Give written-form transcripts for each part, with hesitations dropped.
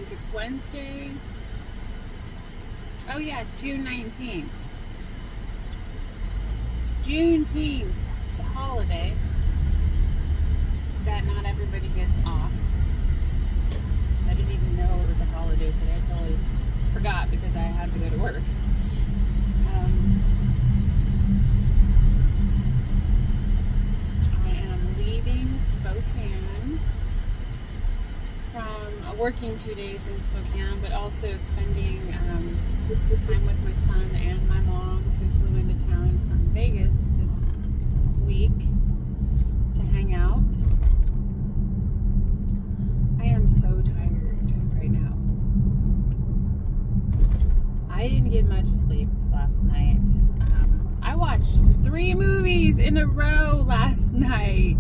think it's Wednesday. Oh yeah, June 19th. It's Juneteenth. It's a holiday that not everybody gets off. I didn't even know it was a holiday today. I totally forgot because I had to go to work. I am leaving Spokane from working 2 days in Spokane, but also spending time with my son and my mom, who flew into town from Vegas this week to hang out. I am so tired right now. I didn't get much sleep last night. I watched 3 movies in a row last night.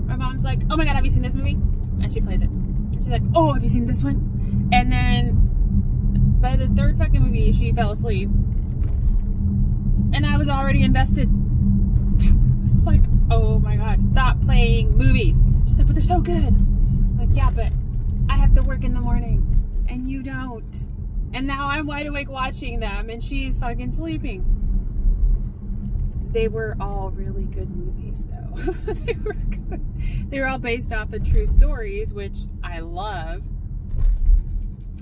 My mom's like, oh my god, have you seen this movie? And she plays it. She's like, oh, have you seen this one? And then by the 3rd fucking movie, she fell asleep. And I was already invested. It's like, oh my god, stop playing movies. She's like, but they're so good. I'm like, yeah, but I have to work in the morning. And you don't. And now I'm wide awake watching them, and she's fucking sleeping. They were all really good movies, though. They were good. They were all based off of true stories, which I love.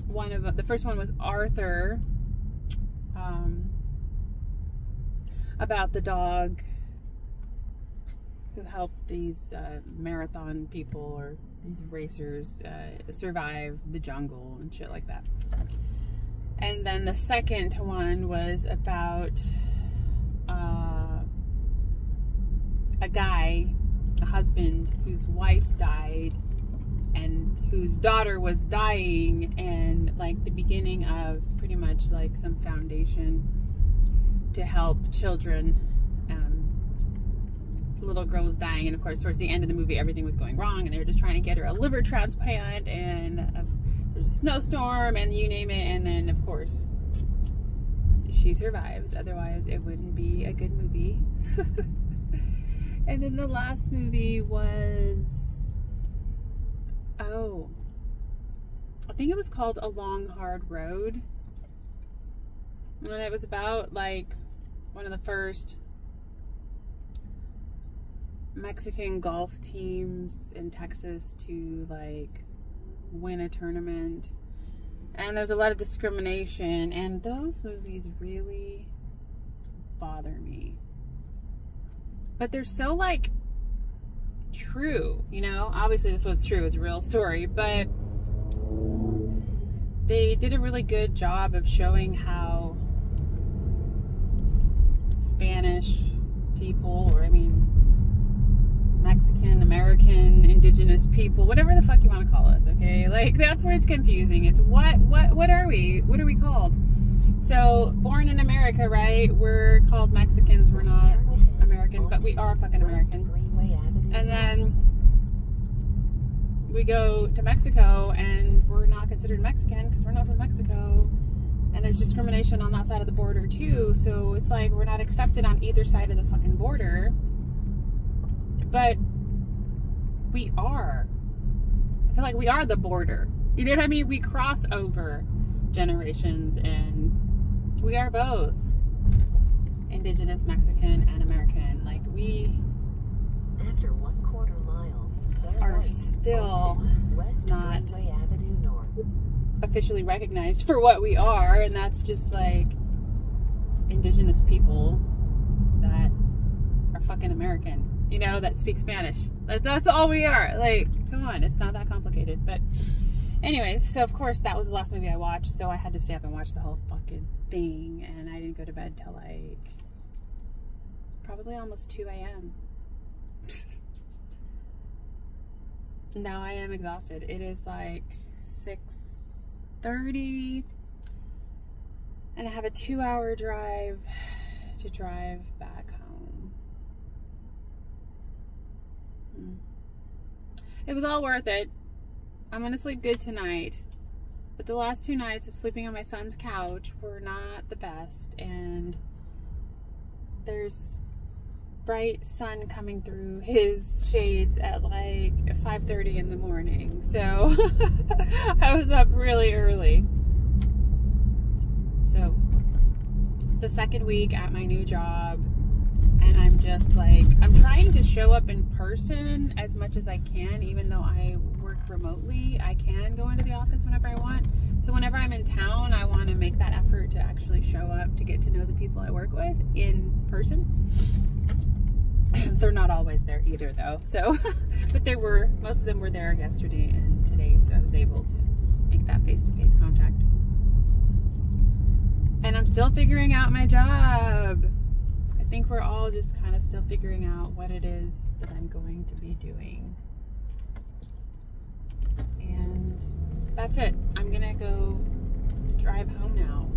The first one was Arthur, about the dog who helped these marathon people or these racers survive the jungle and shit like that. And then the second one was about a husband whose wife died and whose daughter was dying, and like the beginning of pretty much like some foundation to help children. The little girl was dying, and of course towards the end of the movie everything was going wrong, and they were just trying to get her a liver transplant, and there's a snowstorm and you name it, and then of course she survives, otherwise it wouldn't be a good movie. And then the last movie was, I think it was called A Long Hard Road, and it was about like one of the first Mexican golf teams in Texas to like win a tournament, and there's a lot of discrimination, and those movies really bother me, but they're so like true, you know. Obviously this was true, it's a real story, but they did a really good job of showing how Spanish people, or I mean Mexican, American, indigenous people, whatever the fuck you want to call us, okay? Like, that's where it's confusing. It's what are we? What are we called? So, born in America, right? We're called Mexicans. We're not American, but we are fucking American. And then we go to Mexico and we're not considered Mexican because we're not from Mexico. And there's discrimination on that side of the border too. So it's like we're not accepted on either side of the fucking border. But we are. I feel like we are the border. You know what I mean? We cross over generations, and we are both indigenous, Mexican, and American. Like, we after 1/4 mile, are still not officially recognized for what we are, and that's just like indigenous people that are fucking American. You know, that speak Spanish. That's all we are. Like, come on, it's not that complicated. But anyways, so of course that was the last movie I watched, so I had to stay up and watch the whole fucking thing, and I didn't go to bed till like probably almost 2 a.m. Now I am exhausted. It is like 6:30, and I have a 2-hour drive to drive back home. It was all worth it. I'm gonna sleep good tonight, but the last 2 nights of sleeping on my son's couch were not the best, and there's bright sun coming through his shades at like 5:30 in the morning. So I was up really early. So it's the second week at my new job, and I'm just like, I'm trying to show up in person as much as I can. Even though I work remotely, I can go into the office whenever I want. So whenever I'm in town, I want to make that effort to actually show up, to get to know the people I work with in person. They're not always there either, though. So, but they were, most of them were there yesterday and today, so I was able to make that face-to-face contact. And I'm still figuring out my job. I think we're all just kind of still figuring out what it is that I'm going to be doing. And that's it. I'm gonna go drive home now.